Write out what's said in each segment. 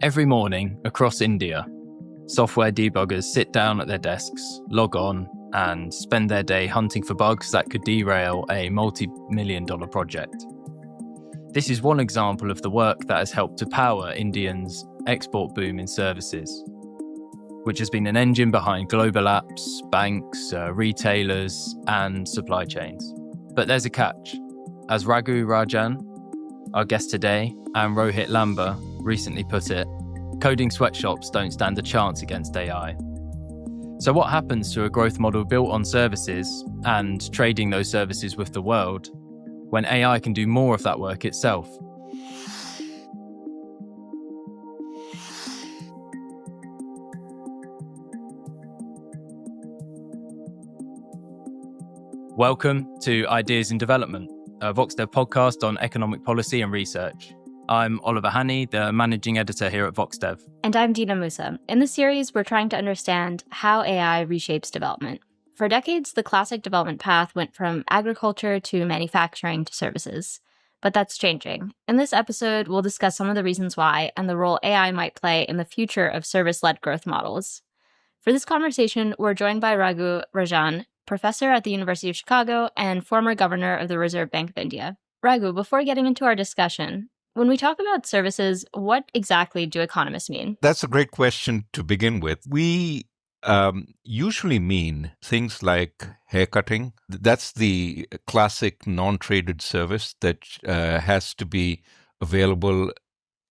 Every morning across India, software debuggers sit down at their desks, log on, and spend their day hunting for bugs that could derail a multi-million-dollar project. This is one example of the work that has helped to power Indians' export boom in services, which has been an engine behind global apps, banks, retailers, and supply chains. But there's a catch. As Raghuram Rajan, our guest today, and Rohit Lamba recently put it, coding sweatshops don't stand a chance against AI. So what happens to a growth model built on services and trading those services with the world when AI can do more of that work itself? Welcome to Ideas in Development, a VoxDev podcast on economic policy and research. I'm Oliver Haney, the managing editor here at VoxDev. And I'm Dina Musa. In this series, we're trying to understand how AI reshapes development. For decades, the classic development path went from agriculture to manufacturing to services. But that's changing. In this episode, we'll discuss some of the reasons why and the role AI might play in the future of service-led growth models. For this conversation, we're joined by Raghuram Rajan, professor at the University of Chicago and former governor of the Reserve Bank of India. Raghu, before getting into our discussion, when we talk about services, what exactly do economists mean? That's a great question to begin with. We usually mean things like haircutting. That's the classic non-traded service that has to be available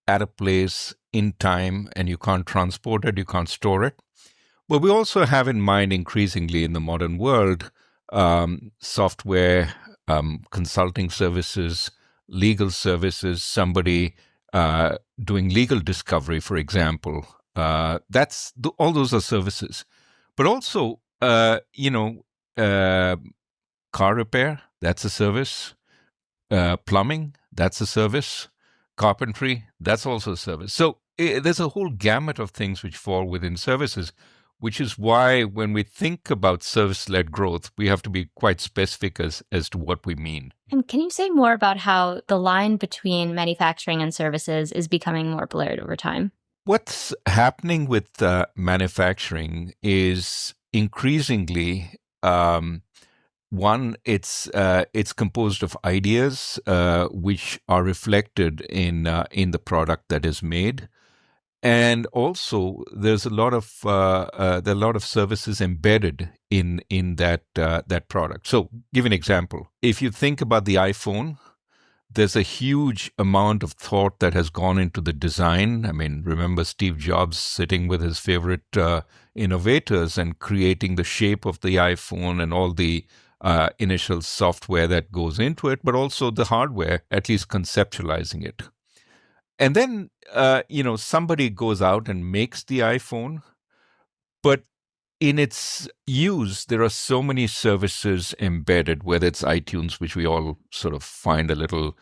at a place in time, and you can't transport it, you can't store it. But we also have in mind increasingly in the modern world software, consulting services, legal services, somebody doing legal discovery, for example. All those are services. But also, car repair, that's a service. Plumbing, that's a service. Carpentry, that's also a service. So there's a whole gamut of things which fall within services, which is why when we think about service-led growth, we have to be quite specific as to what we mean. And can you say more about how the line between manufacturing and services is becoming more blurred over time? What's happening with manufacturing is increasingly, it's composed of ideas which are reflected in the product that is made. And also, there's a lot of services embedded in that product. So, give an example. If you think about the iPhone, there's a huge amount of thought that has gone into the design. I mean, remember Steve Jobs sitting with his favorite innovators and creating the shape of the iPhone and all the initial software that goes into it, but also the hardware, at least conceptualizing it. And then, somebody goes out and makes the iPhone, but in its use, there are so many services embedded, whether it's iTunes, which we all sort of find a little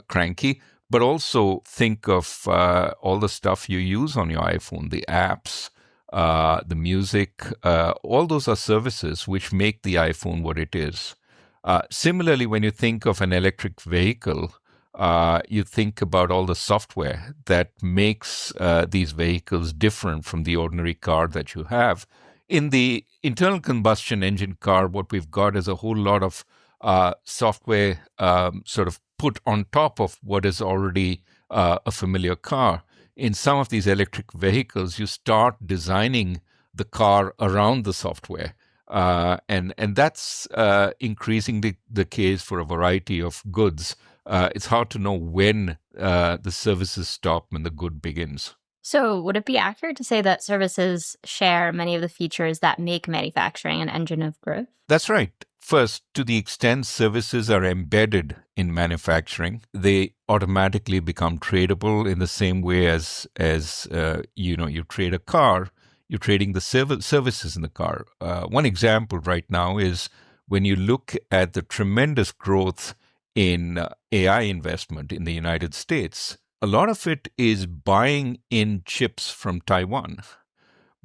cranky, but also think of all the stuff you use on your iPhone, the apps, the music, all those are services which make the iPhone what it is. Similarly, when you think of an electric vehicle, you think about all the software that makes these vehicles different from the ordinary car that you have. In the internal combustion engine car, what we've got is a whole lot of software sort of put on top of what is already a familiar car. In some of these electric vehicles, you start designing the car around the software. And that's increasingly the case for a variety of goods. It's hard to know when the services stop and the good begins. So would it be accurate to say that services share many of the features that make manufacturing an engine of growth? That's right. First, to the extent services are embedded in manufacturing, they automatically become tradable in the same way as you trade a car, you're trading the services in the car. One example right now is when you look at the tremendous growth in AI investment in the United States, a lot of it is buying in chips from Taiwan.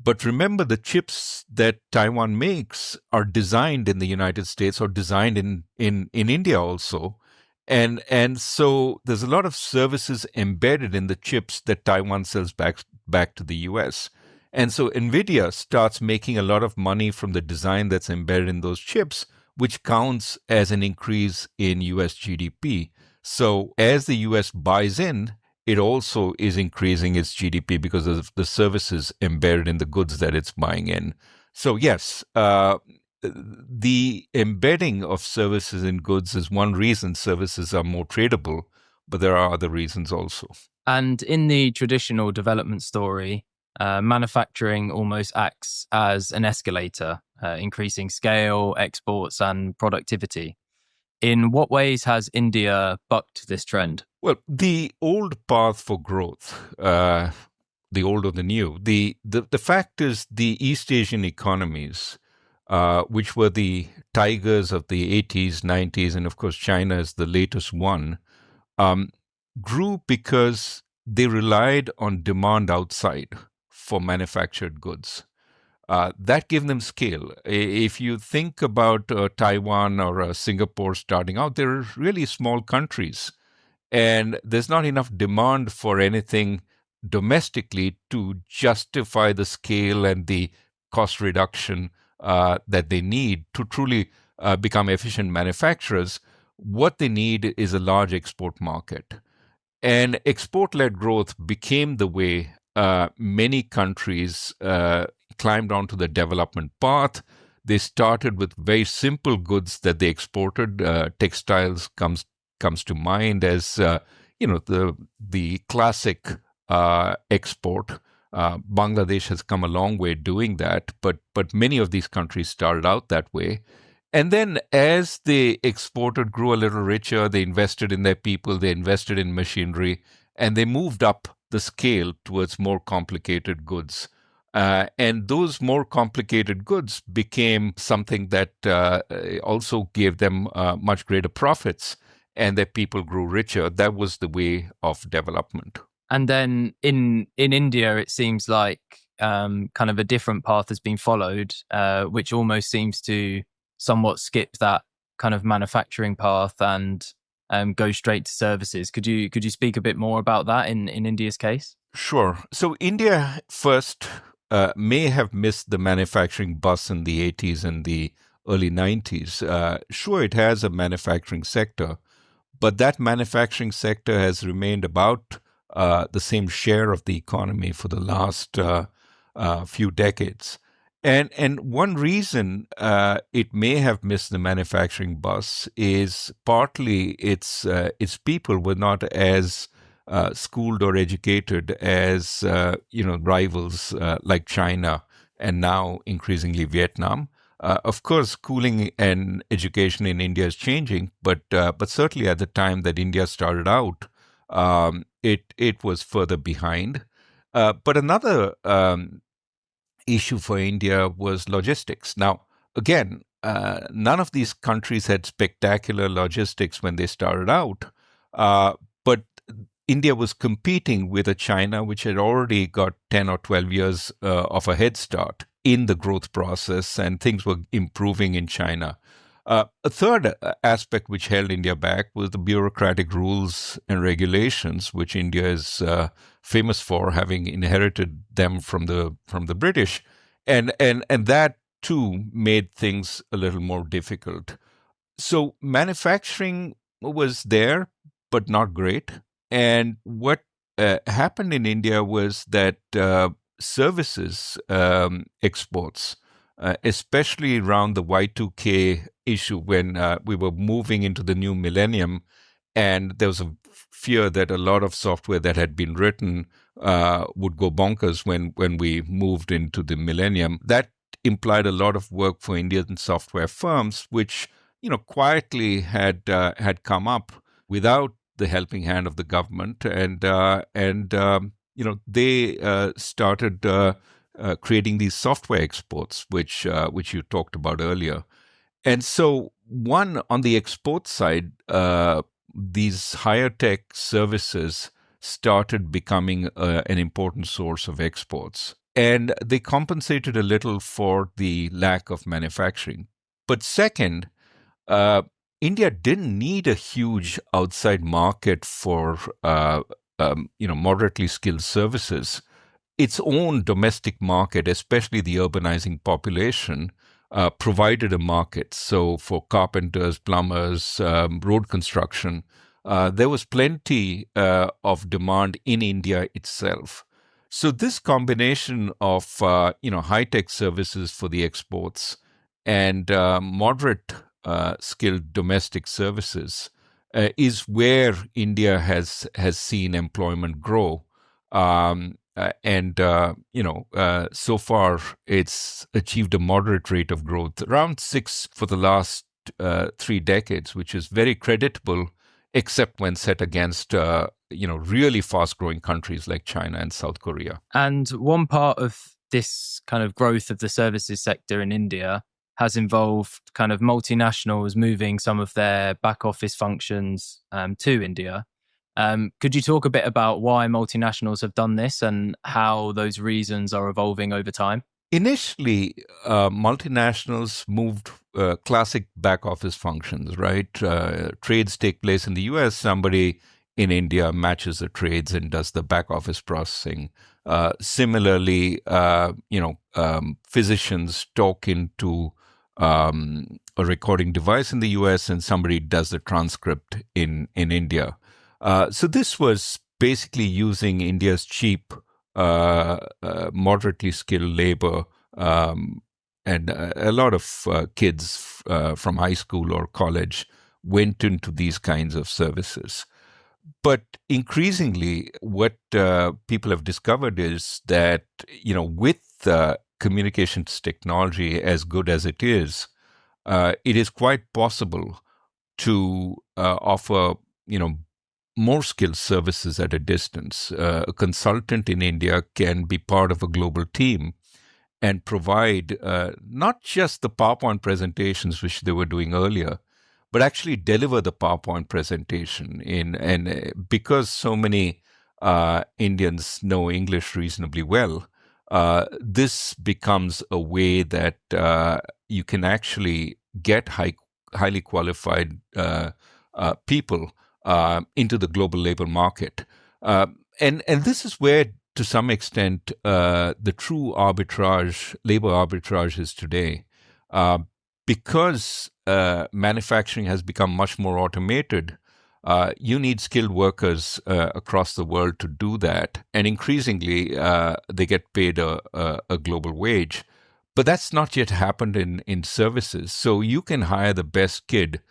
But remember, the chips that Taiwan makes are designed in the United States or designed in India also. And so there's a lot of services embedded in the chips that Taiwan sells back to the US. And so NVIDIA starts making a lot of money from the design that's embedded in those chips, which counts as an increase in US GDP. So as the US buys in, it also is increasing its GDP because of the services embedded in the goods that it's buying in. So yes, the embedding of services in goods is one reason services are more tradable, but there are other reasons also. And in the traditional development story, manufacturing almost acts as an escalator, increasing scale, exports, and productivity. In what ways has India bucked this trend? Well, the old path for growth, the old or the new, the fact is the East Asian economies, which were the tigers of the 80s, 90s, and of course China is the latest one, grew because they relied on demand outside for manufactured goods. That gave them scale. If you think about Taiwan or Singapore starting out, they're really small countries. And there's not enough demand for anything domestically to justify the scale and the cost reduction that they need to truly become efficient manufacturers. What they need is a large export market. And export-led growth became the way many countries climbed onto the development path. They started with very simple goods that they exported. Textiles comes to mind as the classic export. Bangladesh has come a long way doing that, but many of these countries started out that way. And then as they exported, grew a little richer, they invested in their people, they invested in machinery, and they moved up the scale towards more complicated goods. And those more complicated goods became something that also gave them much greater profits, and their people grew richer. That was the way of development. And then in India, it seems like kind of a different path has been followed, which almost seems to somewhat skip that kind of manufacturing path and go straight to services. Could you speak a bit more about that in India's case? Sure. So India first may have missed the manufacturing bus in the 80s and the early 90s. Sure, it has a manufacturing sector, but that manufacturing sector has remained about the same share of the economy for the last few decades. And one reason it may have missed the manufacturing bus is partly its people were not as schooled or educated as rivals like China and now increasingly Vietnam. Of course, schooling and education in India is changing, but certainly at the time that India started out, it was further behind. But another issue for India was logistics. Now, again, none of these countries had spectacular logistics when they started out, but India was competing with a China which had already got 10 or 12 years of a head start in the growth process, and things were improving in China. A third aspect which held India back was the bureaucratic rules and regulations, which India is famous for, having inherited them from the British, and that too made things a little more difficult. So manufacturing was there, but not great. And what happened in India was that services exports, especially around the Y2K issue when we were moving into the new millennium, and there was a fear that a lot of software that had been written would go bonkers when we moved into the millennium. That implied a lot of work for Indian software firms, which quietly had come up without the helping hand of the government, and they started creating these software exports, which you talked about earlier. And so, one, on the export side, these higher tech services started becoming an important source of exports. And they compensated a little for the lack of manufacturing. But second, India didn't need a huge outside market for moderately skilled services. Its own domestic market, especially the urbanizing population, provided a market. So for carpenters, plumbers, road construction, there was plenty of demand in India itself. So this combination of high-tech services for the exports and moderate skilled domestic services is where India has seen employment grow. So far it's achieved a moderate rate of growth, around 6 for the last 3 decades, which is very creditable, except when set against really fast-growing countries like China and South Korea. And one part of this kind of growth of the services sector in India has involved kind of multinationals moving some of their back office functions to India. Could you talk a bit about why multinationals have done this and how those reasons are evolving over time? Initially, multinationals moved classic back office functions, right? Trades take place in the US, somebody in India matches the trades and does the back office processing. Similarly, physicians talk into a recording device in the US and somebody does the transcript in India. So this was basically using India's cheap, moderately skilled labor, and a lot of kids from high school or college went into these kinds of services. But increasingly, what people have discovered is that, with communications technology as good as it is quite possible to offer, more skilled services at a distance. A consultant in India can be part of a global team and provide not just the PowerPoint presentations, which they were doing earlier, but actually deliver the PowerPoint presentation because so many Indians know English reasonably well, this becomes a way that you can actually get highly qualified people into the global labor market. And this is where, to some extent, the true labor arbitrage is today. Because manufacturing has become much more automated, you need skilled workers across the world to do that. And increasingly, they get paid a global wage. But that's not yet happened in services. So you can hire the best kid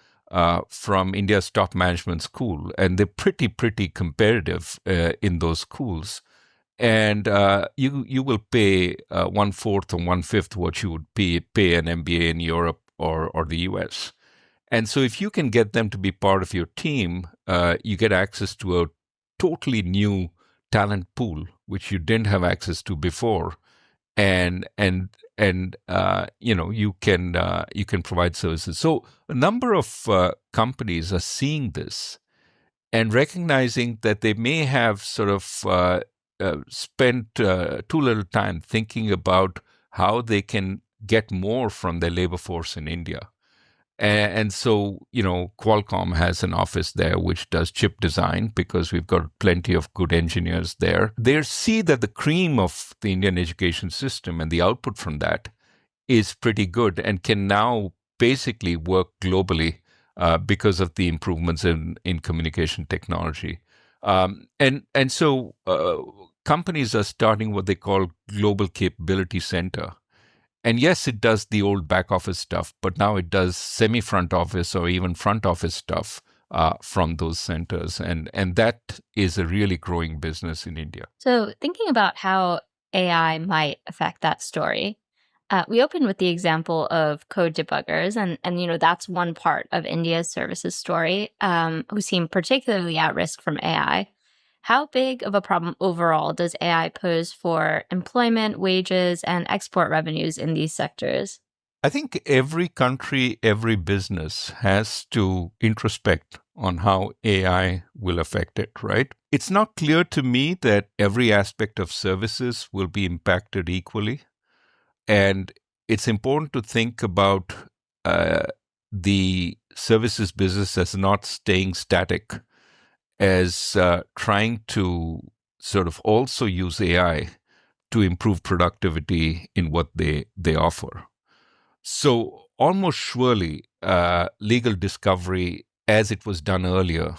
from India's top management school, and they're pretty competitive in those schools. And you will pay 1/4 or 1/5 what you would pay an MBA in Europe or the US. And so if you can get them to be part of your team, you get access to a totally new talent pool, which you didn't have access to before. And you can provide services. So a number of companies are seeing this and recognizing that they may have sort of spent too little time thinking about how they can get more from their labor force in India. And so, Qualcomm has an office there which does chip design because we've got plenty of good engineers there. They see that the cream of the Indian education system and the output from that is pretty good and can now basically work globally because of the improvements in communication technology. And so companies are starting what they call Global Capability Center. And yes, it does the old back office stuff, but now it does semi-front office or even front office stuff from those centers. And that is a really growing business in India. So thinking about how AI might affect that story, we opened with the example of code debuggers, and that's one part of India's services story, who seem particularly at risk from AI. How big of a problem overall does AI pose for employment, wages, and export revenues in these sectors? I think every country, every business has to introspect on how AI will affect it, right? It's not clear to me that every aspect of services will be impacted equally. And it's important to think about the services business as not staying static, as trying to sort of also use AI to improve productivity in what they offer. So almost surely, legal discovery, as it was done earlier,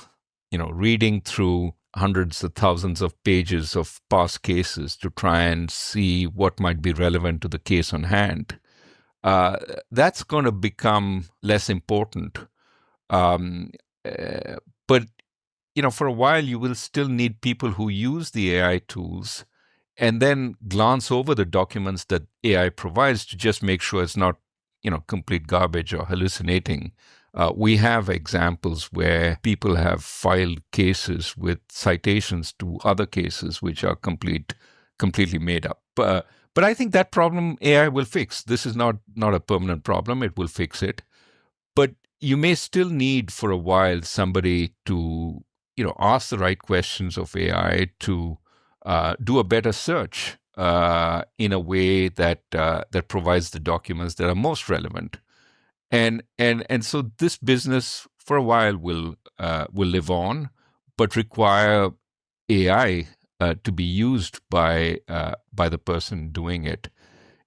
reading through hundreds of thousands of pages of past cases to try and see what might be relevant to the case on hand, that's going to become less important. But for a while, you will still need people who use the AI tools and then glance over the documents that AI provides to just make sure it's not, complete garbage or hallucinating. We have examples where people have filed cases with citations to other cases which are completely made up. But I think that problem AI will fix. This is not a permanent problem. It will fix it. But you may still need for a while somebody to, ask the right questions of AI to do a better search in a way that provides the documents that are most relevant. And so this business for a while will live on, but require AI to be used by the person doing it.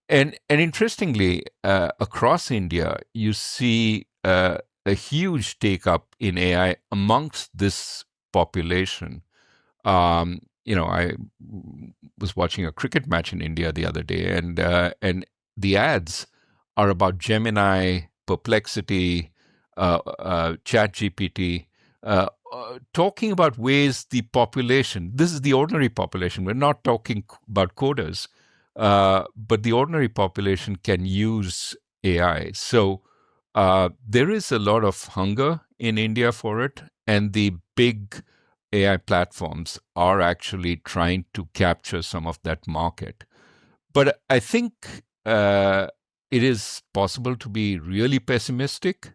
And interestingly, across India, you see a huge take up in AI amongst this population. I was watching a cricket match in India the other day, and the ads are about Gemini, Perplexity, ChatGPT, talking about ways the population, this is the ordinary population, we're not talking about coders, but the ordinary population can use AI. So there is a lot of hunger in India for it, and the big AI platforms are actually trying to capture some of that market. But I think it is possible to be really pessimistic,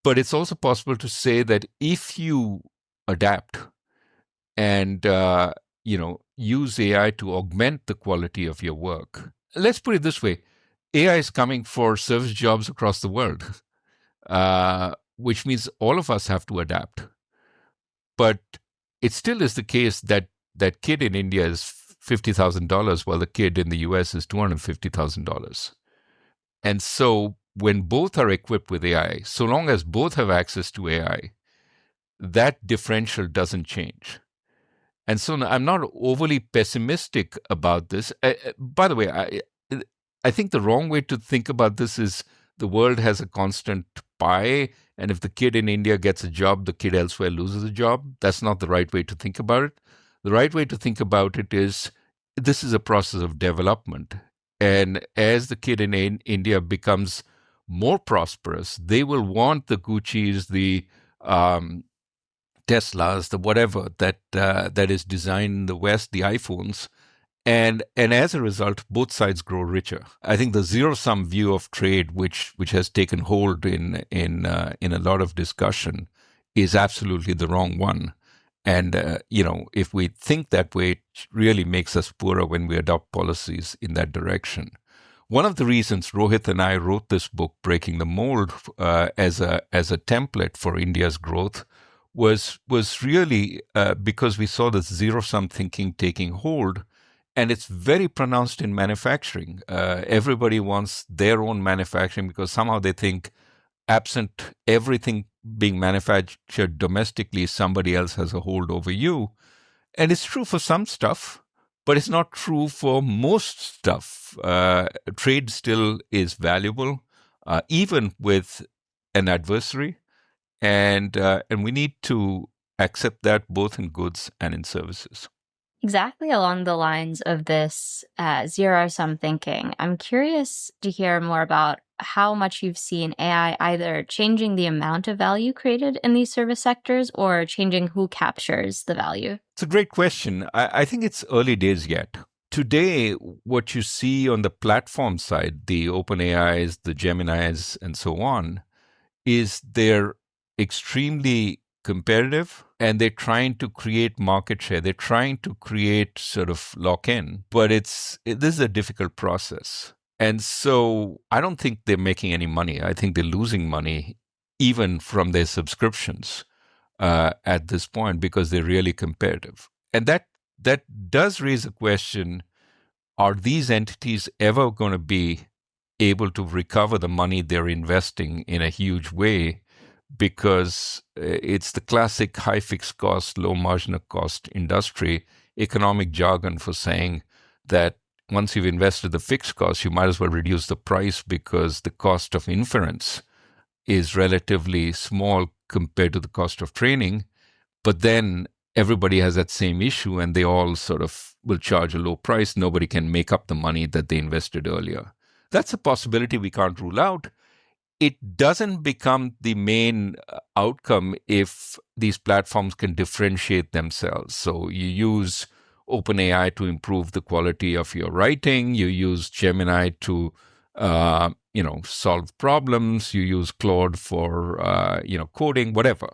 but it's also possible to say that if you adapt and use AI to augment the quality of your work. Let's put it this way. AI is coming for service jobs across the world, which means all of us have to adapt. But it still is the case that that kid in India is $50,000 while the kid in the US is $250,000. And so when both are equipped with AI, so long as both have access to AI, that differential doesn't change. And so I'm not overly pessimistic about this. By the way, I think the wrong way to think about this is the world has a constant pie, and if the kid in India gets a job, the kid elsewhere loses a job. That's not the right way to think about it. The right way to think about it is this is a process of development. And as the kid in India becomes more prosperous, they will want the Gucci's, the Teslas, the whatever that is designed in the West, the iPhones. And as a result, both sides grow richer. I think the zero-sum view of trade, which has taken hold in a lot of discussion, is absolutely the wrong one. And if we think that way, it really makes us poorer when we adopt policies in that direction. One of the reasons Rohit and I wrote this book, Breaking the Mold, as a template for India's growth, was really because we saw this zero-sum thinking taking hold. And it's very pronounced in manufacturing. Everybody wants their own manufacturing because somehow they think absent everything being manufactured domestically, somebody else has a hold over you. And it's true for some stuff, but it's not true for most stuff. Trade still is valuable, even with an adversary. And we need to accept that both in goods and in services. Exactly along the lines of this zero-sum thinking, I'm curious to hear more about how much you've seen AI either changing the amount of value created in these service sectors or changing who captures the value. It's a great question. I think it's early days yet. Today, what you see on the platform side, the OpenAIs, the Geminis, and so on, is they're extremely competitive, and they're trying to create market share. They're trying to create sort of lock-in, but this is a difficult process. And so I don't think they're making any money. I think they're losing money even from their subscriptions at this point because they're really competitive. And that does raise a question, are these entities ever going to be able to recover the money they're investing in a huge way? Because it's the classic high fixed cost, low marginal cost industry economic jargon for saying that once you've invested the fixed cost, you might as well reduce the price because the cost of inference is relatively small compared to the cost of training. But then everybody has that same issue and they all sort of will charge a low price. Nobody can make up the money that they invested earlier. That's a possibility we can't rule out. It doesn't become the main outcome if these platforms can differentiate themselves. So you use OpenAI to improve the quality of your writing. You use Gemini to, solve problems. You use Claude for, coding, whatever.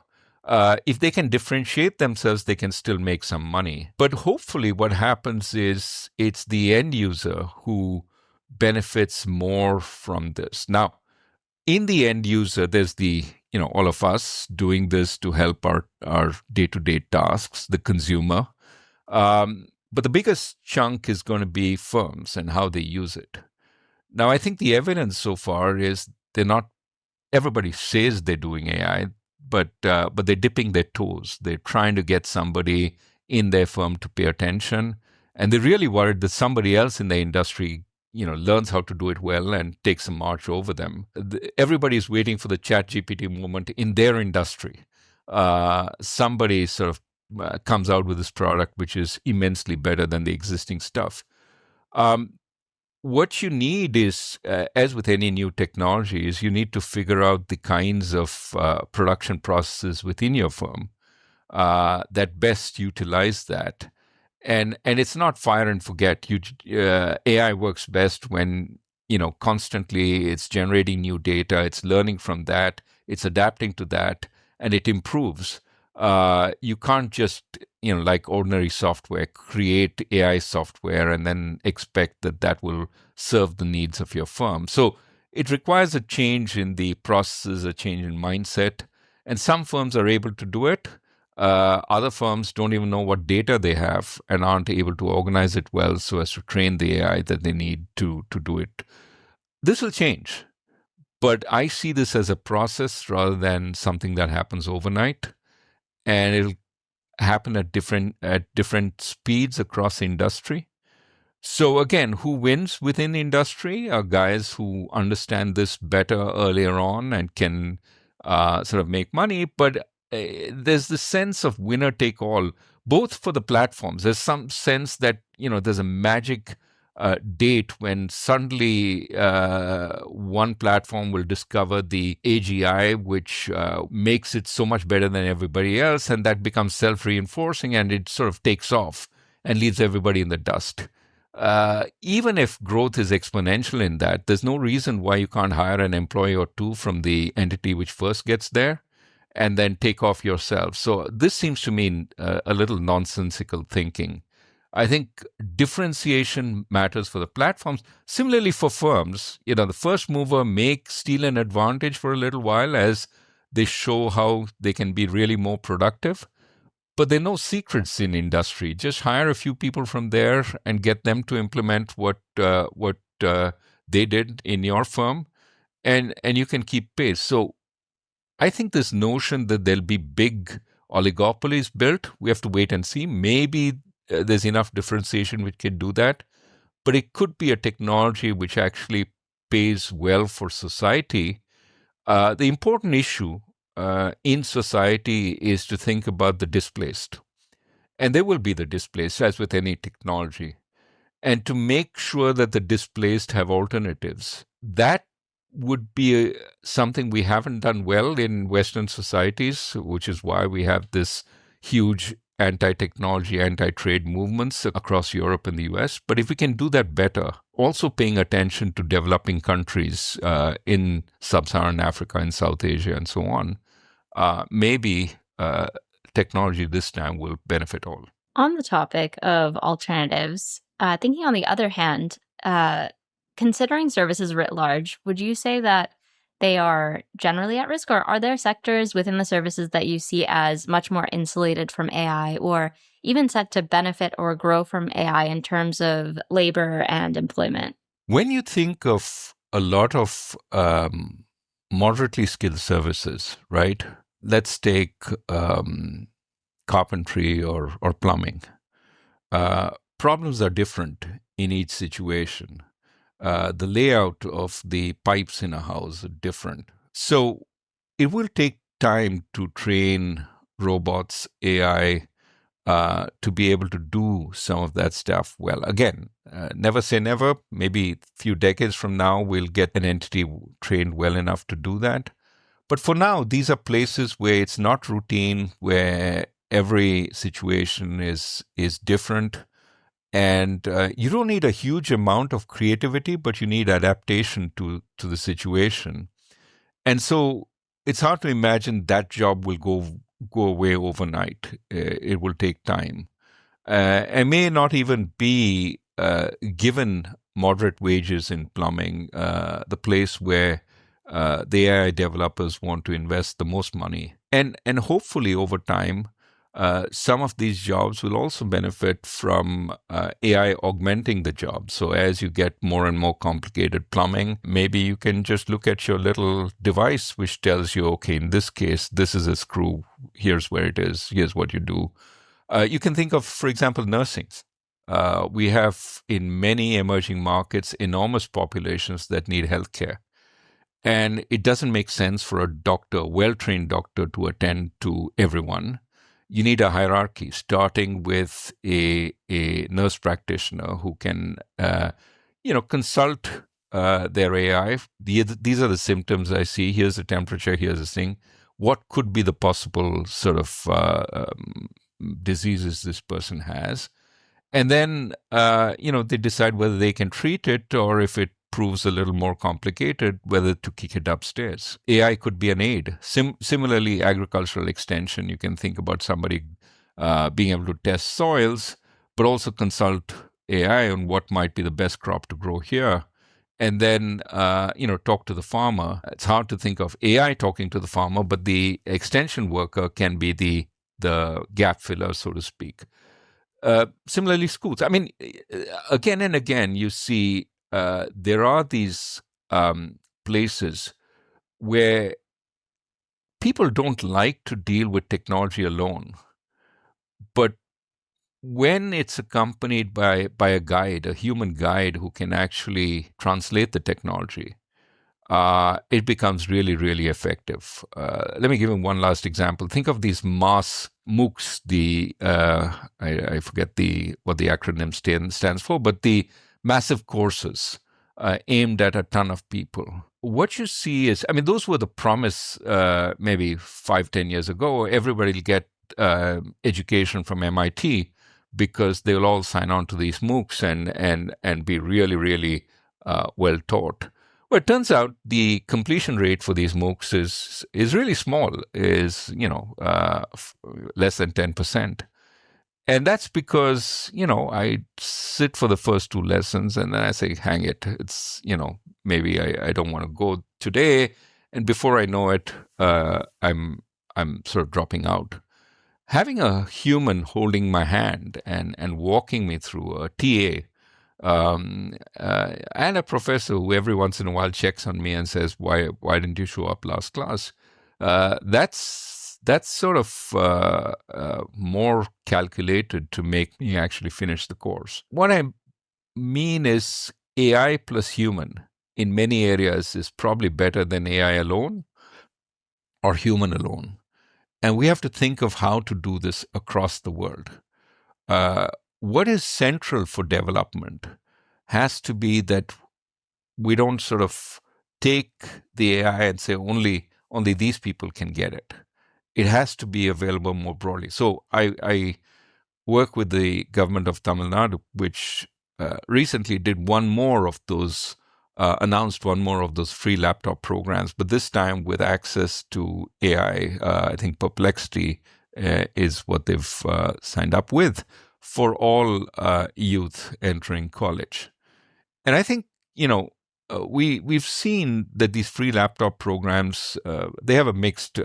If they can differentiate themselves, they can still make some money. But hopefully what happens is it's the end user who benefits more from this. Now, in the end user, there's all of us doing this to help our day-to-day tasks, the consumer. But the biggest chunk is going to be firms and how they use it. Now, I think the evidence so far is everybody says they're doing AI, but they're dipping their toes. They're trying to get somebody in their firm to pay attention. And they're really worried that somebody else in the industry learns how to do it well and takes a march over them. Everybody's waiting for the ChatGPT moment in their industry. Somebody sort of comes out with this product which is immensely better than the existing stuff. What you need is, as with any new technology, is you need to figure out the kinds of production processes within your firm that best utilize that. And it's not fire and forget. AI works best when constantly it's generating new data, it's learning from that, it's adapting to that, and it improves. You can't just like ordinary software, create AI software and then expect that will serve the needs of your firm. So it requires a change in the processes, a change in mindset, and some firms are able to do it. Other firms don't even know what data they have and aren't able to organize it well so as to train the AI that they need to do it. This will change, but I see this as a process rather than something that happens overnight, and it'll happen at different speeds across the industry. So again, who wins within the industry are guys who understand this better earlier on and can sort of make money, but there's the sense of winner take all, both for the platforms. There's some sense that, there's a magic date when suddenly one platform will discover the AGI, which makes it so much better than everybody else, and that becomes self-reinforcing and it sort of takes off and leaves everybody in the dust. Even if growth is exponential in that, there's no reason why you can't hire an employee or two from the entity which first gets there and then take off yourself. So this seems to me a little nonsensical thinking. I think differentiation matters for the platforms. Similarly for firms, the first mover may steal an advantage for a little while as they show how they can be really more productive. But there are no secrets in industry. Just hire a few people from there and get them to implement what they did in your firm, and you can keep pace. So I think this notion that there'll be big oligopolies built, we have to wait and see. Maybe there's enough differentiation which can do that, but it could be a technology which actually pays well for society. The important issue in society is to think about the displaced. And there will be the displaced, as with any technology. And to make sure that the displaced have alternatives. That would be something we haven't done well in Western societies, which is why we have this huge anti-technology, anti-trade movements across Europe and the US. But if we can do that better, also paying attention to developing countries in sub-Saharan Africa and South Asia and so on, maybe technology this time will benefit all. On the topic of alternatives, thinking on the other hand, Considering services writ large, would you say that they are generally at risk, or are there sectors within the services that you see as much more insulated from AI or even set to benefit or grow from AI in terms of labor and employment? When you think of a lot of moderately skilled services, right? Let's take carpentry or plumbing. Problems are different in each situation. The layout of the pipes in a house are different. So it will take time to train robots, AI, to be able to do some of that stuff well. Again, never say never. Maybe a few decades from now, we'll get an entity trained well enough to do that. But for now, these are places where it's not routine, where every situation is different. And you don't need a huge amount of creativity, but you need adaptation to the situation. And so it's hard to imagine that job will go away overnight. It will take time. And may not even be given moderate wages in plumbing, the place where the AI developers want to invest the most money. And hopefully over time, some of these jobs will also benefit from AI augmenting the job. So as you get more and more complicated plumbing, maybe you can just look at your little device, which tells you, okay, in this case, this is a screw. Here's where it is. Here's what you do. You can think of, for example, nursing. We have in many emerging markets enormous populations that need healthcare. And it doesn't make sense for a doctor, a well-trained doctor, to attend to everyone. You need a hierarchy, starting with a nurse practitioner who can, consult their AI. These are the symptoms I see. Here's the temperature. Here's the thing. What could be the possible sort of diseases this person has? And then, they decide whether they can treat it, or if it proves a little more complicated, whether to kick it upstairs. AI could be an aid. Similarly, agricultural extension, you can think about somebody being able to test soils, but also consult AI on what might be the best crop to grow here. And then, talk to the farmer. It's hard to think of AI talking to the farmer, but the extension worker can be the gap filler, so to speak. Similarly, schools. I mean, again and again, you see there are these places where people don't like to deal with technology alone. But when it's accompanied by a guide, a human guide who can actually translate the technology, it becomes really, really effective. Let me give you one last example. Think of these mass MOOCs, I forget what the acronym stands for, but the massive courses aimed at a ton of people. What you see is, I mean, those were the promise maybe 5-10 years ago. Everybody will get education from MIT because they'll all sign on to these MOOCs and be really, really well taught. Well, it turns out the completion rate for these MOOCs is really small, is less than 10%. And that's because, I sit for the first 2 lessons and then I say, hang it, it's, maybe I don't want to go today. And before I know it, I'm sort of dropping out. Having a human holding my hand and walking me through, a TA, and a professor who every once in a while checks on me and says, why didn't you show up last class? That's sort of more calculated to make me actually finish the course. What I mean is AI plus human in many areas is probably better than AI alone or human alone. And we have to think of how to do this across the world. What is central for development has to be that we don't sort of take the AI and say only these people can get it. It has to be available more broadly. So I work with the government of Tamil Nadu, which recently did announced one more of those free laptop programs, but this time with access to AI. I think Perplexity is what they've signed up with for all youth entering college. And I think, we've seen that these free laptop programs, they have a mixed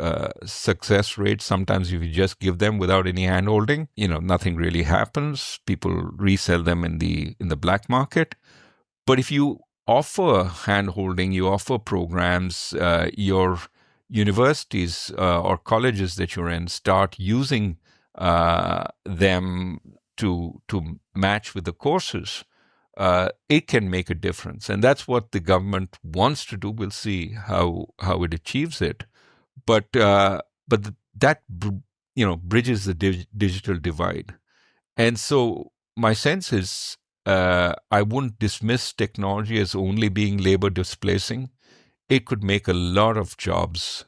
success rate. Sometimes if you just give them without any handholding, nothing really happens. People resell them in the black market. But if you offer handholding, you offer programs, your universities or colleges that you're in start using them to match with the courses, it can make a difference. And that's what the government wants to do. We'll see how it achieves it. But that bridges the digital divide. And so my sense is I wouldn't dismiss technology as only being labor displacing. It could make a lot of jobs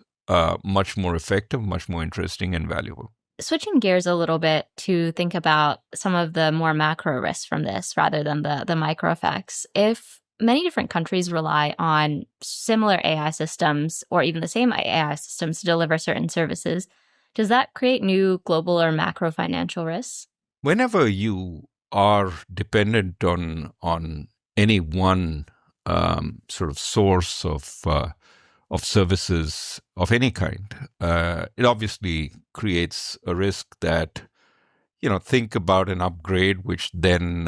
much more effective, much more interesting and valuable. Switching gears a little bit to think about some of the more macro risks from this rather than the micro effects. If many different countries rely on similar AI systems or even the same AI systems to deliver certain services, does that create new global or macro financial risks? Whenever you are dependent on any one sort of source of services of any kind, it obviously creates a risk that, think about an upgrade, which then,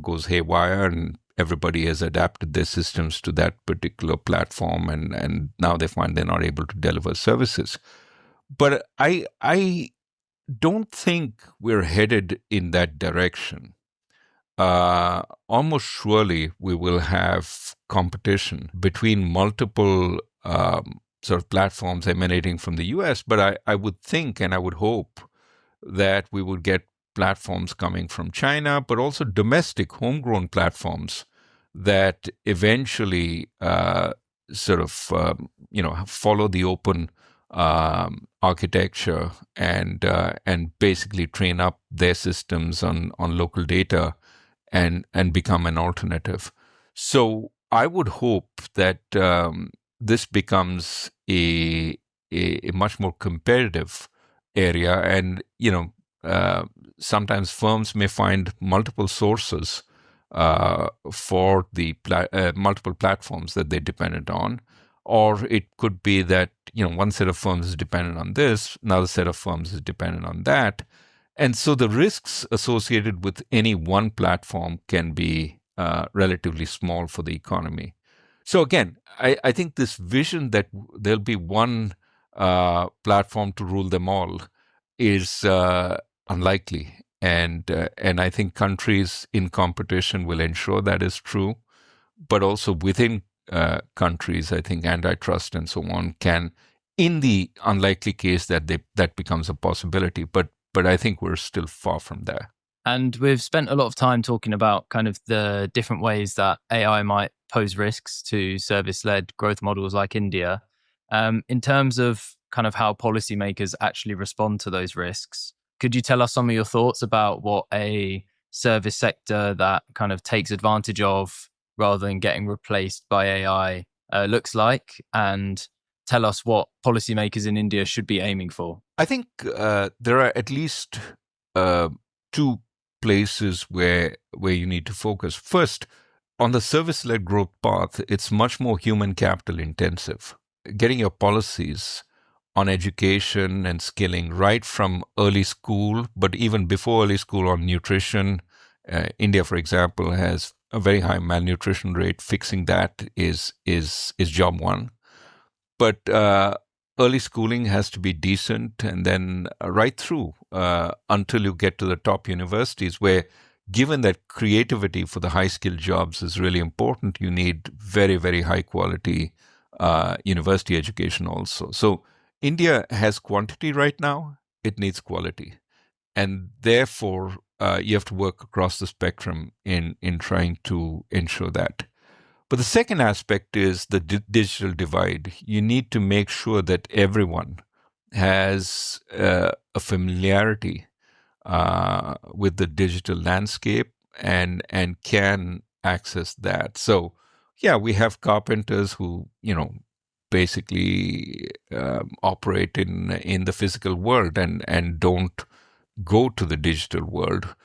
goes haywire and everybody has adapted their systems to that particular platform. And now they find they're not able to deliver services. But I don't think we're headed in that direction. Almost surely we will have competition between multiple sort of platforms emanating from the US, but I would think and I would hope that we would get platforms coming from China, but also domestic homegrown platforms that eventually follow the open architecture and basically train up their systems on local data and become an alternative. So I would hope that this becomes a much more competitive area, and sometimes firms may find multiple sources for the multiple platforms that they're dependent on. Or it could be that, one set of firms is dependent on this, another set of firms is dependent on that. And so the risks associated with any one platform can be relatively small for the economy. So again, I think this vision that there'll be one platform to rule them all is unlikely. And I think countries in competition will ensure that is true. But also within countries, I think antitrust and so on can, in the unlikely case that that becomes a possibility. But I think we're still far from there. And we've spent a lot of time talking about kind of the different ways that AI might pose risks to service-led growth models like India. In terms of kind of how policymakers actually respond to those risks, could you tell us some of your thoughts about what a service sector that kind of takes advantage of rather than getting replaced by AI looks like, and tell us what policymakers in India should be aiming for? I think there are at least two places where you need to focus. First, on the service-led growth path, it's much more human capital intensive. Getting your policies on education and skilling right from early school, but even before early school on nutrition. India, for example, has a very high malnutrition rate. Fixing that is job one. But early schooling has to be decent, and then right through until you get to the top universities, where given that creativity for the high-skilled jobs is really important, you need very, very high-quality university education also. So India has quantity right now. It needs quality. And therefore, you have to work across the spectrum in trying to ensure that. But the second aspect is the digital divide. You need to make sure that everyone has a familiarity with the digital landscape and can access that. So, yeah, we have carpenters who, basically operate in the physical world and don't go to the digital world.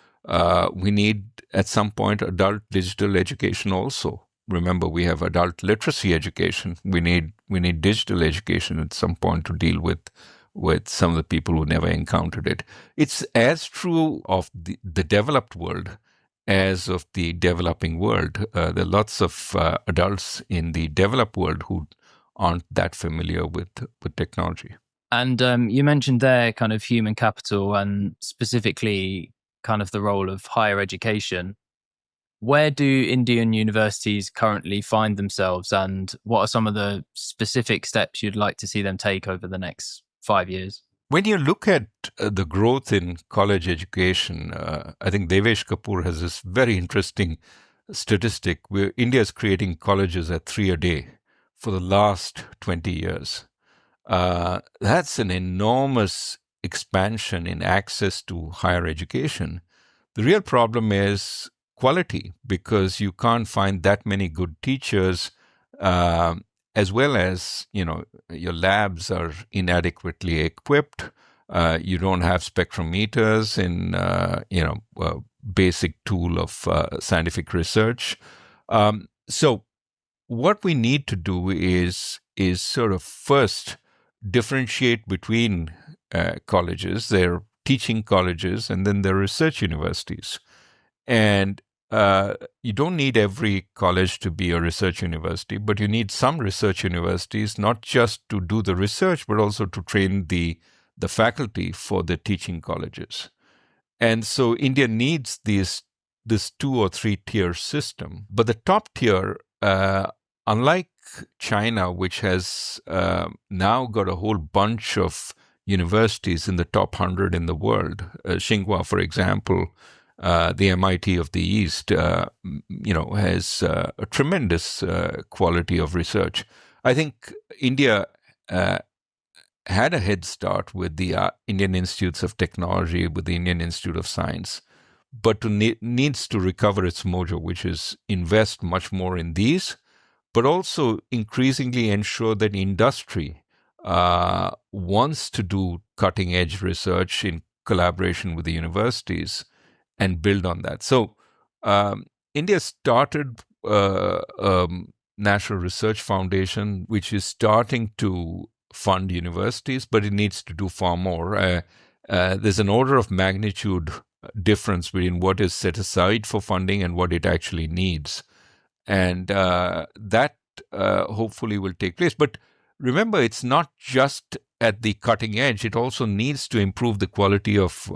We need, at some point, adult digital education also. remember, we have adult literacy education. We need digital education at some point to deal with some of the people who never encountered it. It's as true of the developed world as of the developing world. There are lots of adults in the developed world who aren't that familiar with technology. And you mentioned there kind of human capital and specifically kind of the role of higher education. Where do Indian universities currently find themselves, and what are some of the specific steps you'd like to see them take over the next 5 years? When you look at the growth in college education, I think Devesh Kapoor has this very interesting statistic where India is creating colleges at 3 a day for the last 20 years. That's an enormous expansion in access to higher education. The real problem is quality, because you can't find that many good teachers, as well as, your labs are inadequately equipped. You don't have spectrometers in, a basic tool of scientific research. So what we need to do is sort of first differentiate between colleges. There are teaching colleges, and then there are research universities. And you don't need every college to be a research university, but you need some research universities, not just to do the research, but also to train the faculty for the teaching colleges. And so India needs this 2 or 3 tier system. But the top tier, unlike China, which has now got a whole bunch of universities in the top 100 in the world, Tsinghua, for example, the MIT of the East, has a tremendous quality of research. I think India had a head start with the Indian Institutes of Technology, with the Indian Institute of Science, but needs to recover its mojo, which is invest much more in these, but also increasingly ensure that industry wants to do cutting-edge research in collaboration with the universities and build on that. So India started National Research Foundation, which is starting to fund universities, but it needs to do far more. There's an order of magnitude difference between what is set aside for funding and what it actually needs. And that hopefully will take place. But remember, it's not just at the cutting edge. It also needs to improve the quality of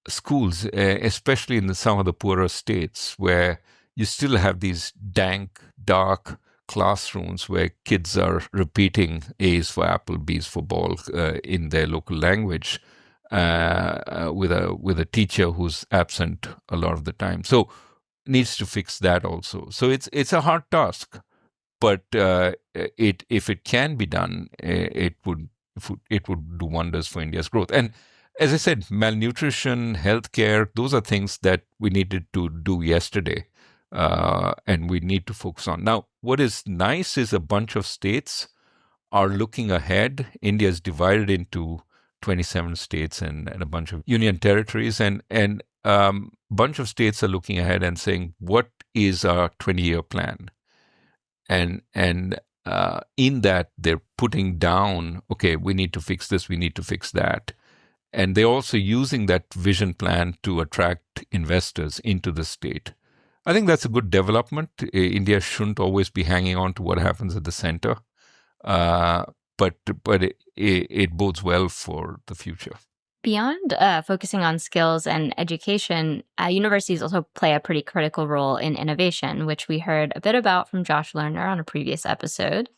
schools, especially in some of the poorer states, where you still have these dank, dark classrooms where kids are repeating A's for apple, B's for ball in their local language, with a teacher who's absent a lot of the time. So needs to fix that also. So it's a hard task, but if it can be done, it would do wonders for India's growth. And as I said, malnutrition, healthcare, those are things that we needed to do yesterday, and we need to focus on. Now, what is nice is a bunch of states are looking ahead. India is divided into 27 states and a bunch of union territories, and bunch of states are looking ahead and saying, what is our 20-year plan? And in that, they're putting down, okay, we need to fix this, we need to fix that. And they're also using that vision plan to attract investors into the state. I think that's a good development. India shouldn't always be hanging on to what happens at the center, but it bodes well for the future. Beyond focusing on skills and education, universities also play a pretty critical role in innovation, which we heard a bit about from Josh Lerner on a previous episode.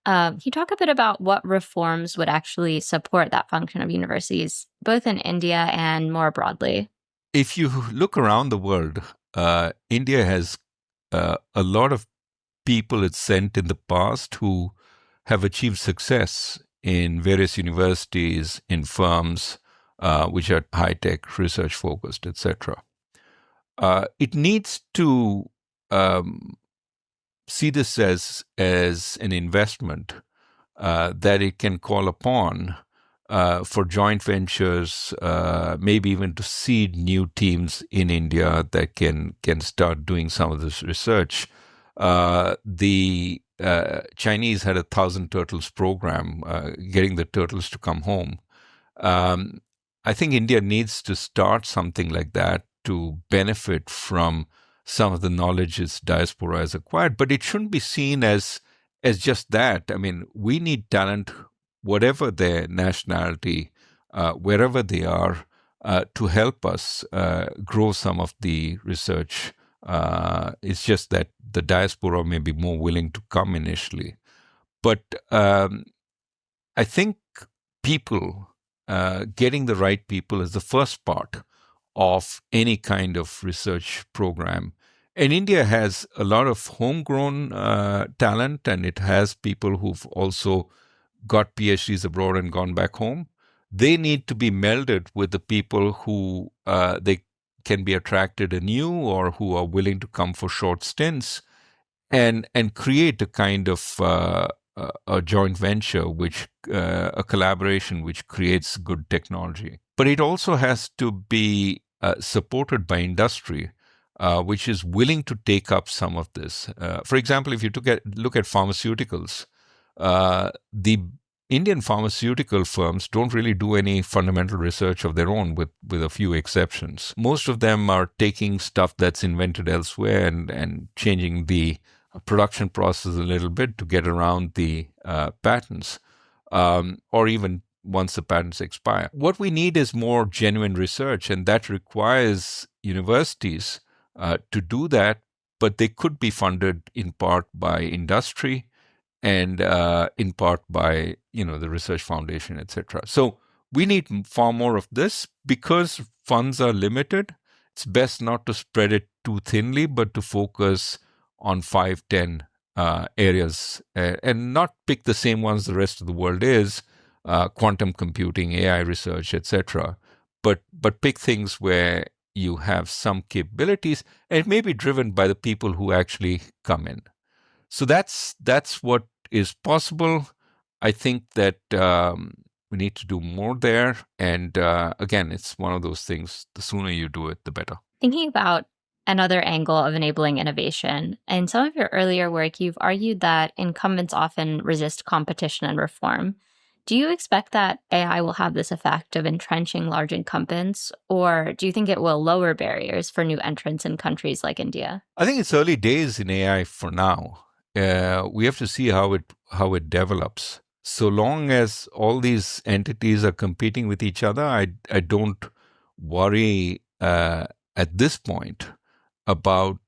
Can you talk a bit about what reforms would actually support that function of universities, both in India and more broadly? If you look around the world, India has a lot of people it's sent in the past who have achieved success in various universities, in firms, which are high-tech, research-focused, etc. It needs to see this as an investment that it can call upon for joint ventures, maybe even to seed new teams in India that can start doing some of this research. The Chinese had a 1,000 turtles program, getting the turtles to come home. I think India needs to start something like that to benefit from some of the knowledge its diaspora has acquired. But it shouldn't be seen as just that. I mean, we need talent, whatever their nationality, wherever they are, to help us grow some of the research. It's just that the diaspora may be more willing to come initially. But I think people, getting the right people is the first part of any kind of research program. And India has a lot of homegrown talent, and it has people who've also got PhDs abroad and gone back home. They need to be melded with the people who they can be attracted anew or who are willing to come for short stints and create a kind of a joint venture, which a collaboration which creates good technology. But it also has to be supported by industry, which is willing to take up some of this. For example, if you look at pharmaceuticals, the Indian pharmaceutical firms don't really do any fundamental research of their own, with a few exceptions. Most of them are taking stuff that's invented elsewhere and changing the production process a little bit to get around the patents, or even once the patents expire. What we need is more genuine research, and that requires universities to do that, but they could be funded in part by industry and in part by the Research Foundation, etc. So we need far more of this. Because funds are limited, it's best not to spread it too thinly, but to focus on 5-10 areas and not pick the same ones the rest of the world is, quantum computing, AI research, etc. But pick things where you have some capabilities, and it may be driven by the people who actually come in. So that's what is possible. I think that we need to do more there. And again, it's one of those things, the sooner you do it, the better. Thinking about another angle of enabling innovation, in some of your earlier work, you've argued that incumbents often resist competition and reform. Do you expect that AI will have this effect of entrenching large incumbents, or do you think it will lower barriers for new entrants in countries like India? I think it's early days in AI for now. We have to see how it develops. So long as all these entities are competing with each other, I don't worry at this point about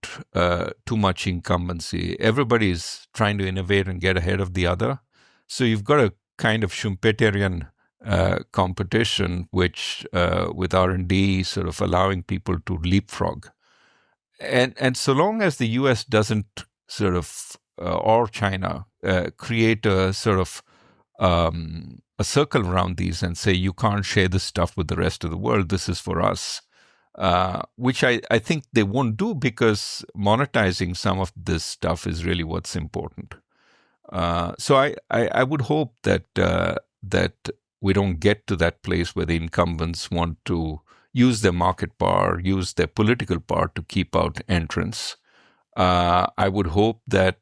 too much incumbency. Everybody's trying to innovate and get ahead of the other. So you've got a kind of Schumpeterian competition, which with R&D sort of allowing people to leapfrog. And so long as the US doesn't sort of, or China, create a sort of a circle around these and say, you can't share this stuff with the rest of the world, this is for us, which I think they won't do, because monetizing some of this stuff is really what's important. So I would hope that we don't get to that place where the incumbents want to use their market power, use their political power to keep out entrants. I would hope that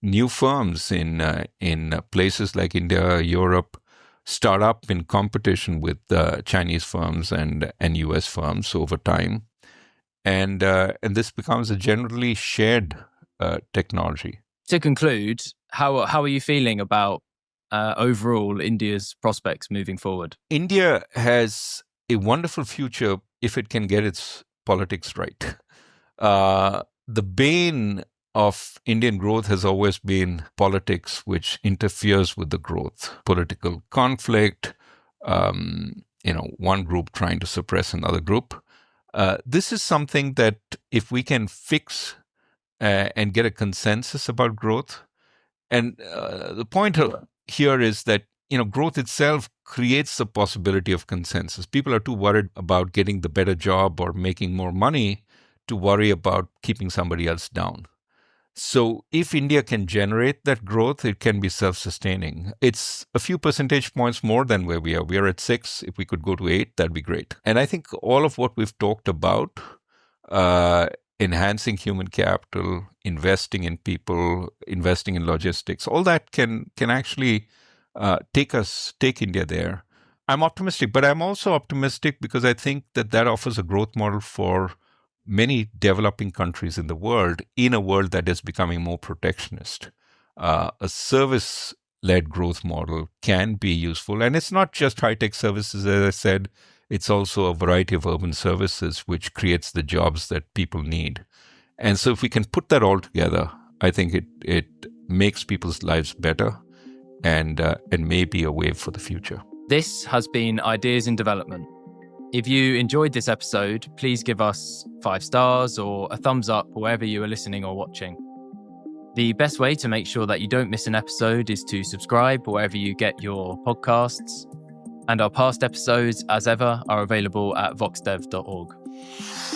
new firms in places like India, Europe, start up in competition with Chinese firms and US firms over time, and this becomes a generally shared technology. To conclude, how are you feeling about overall India's prospects moving forward? India has a wonderful future if it can get its politics right. The bane of Indian growth has always been politics, which interferes with the growth. Political conflict, one group trying to suppress another group. This is something that if we can fix and get a consensus about growth, and the point here is that growth itself creates the possibility of consensus. People are too worried about getting the better job or making more money to worry about keeping somebody else down. So if India can generate that growth, it can be self-sustaining. It's a few percentage points more than where we are. We are at 6. If we could go to 8, that'd be great. And I think all of what we've talked about enhancing human capital, investing in people, investing in logistics, all that can actually take India there. I'm optimistic, but I'm also optimistic because I think that offers a growth model for many developing countries in the world, in a world that is becoming more protectionist. A service-led growth model can be useful. And it's not just high-tech services, as I said, it's also a variety of urban services, which creates the jobs that people need. And so if we can put that all together, I think it makes people's lives better and may be a wave for the future. This has been Ideas in Development. If you enjoyed this episode, please give us 5 stars or a thumbs up wherever you are listening or watching. The best way to make sure that you don't miss an episode is to subscribe wherever you get your podcasts. And our past episodes, as ever, are available at voxdev.org.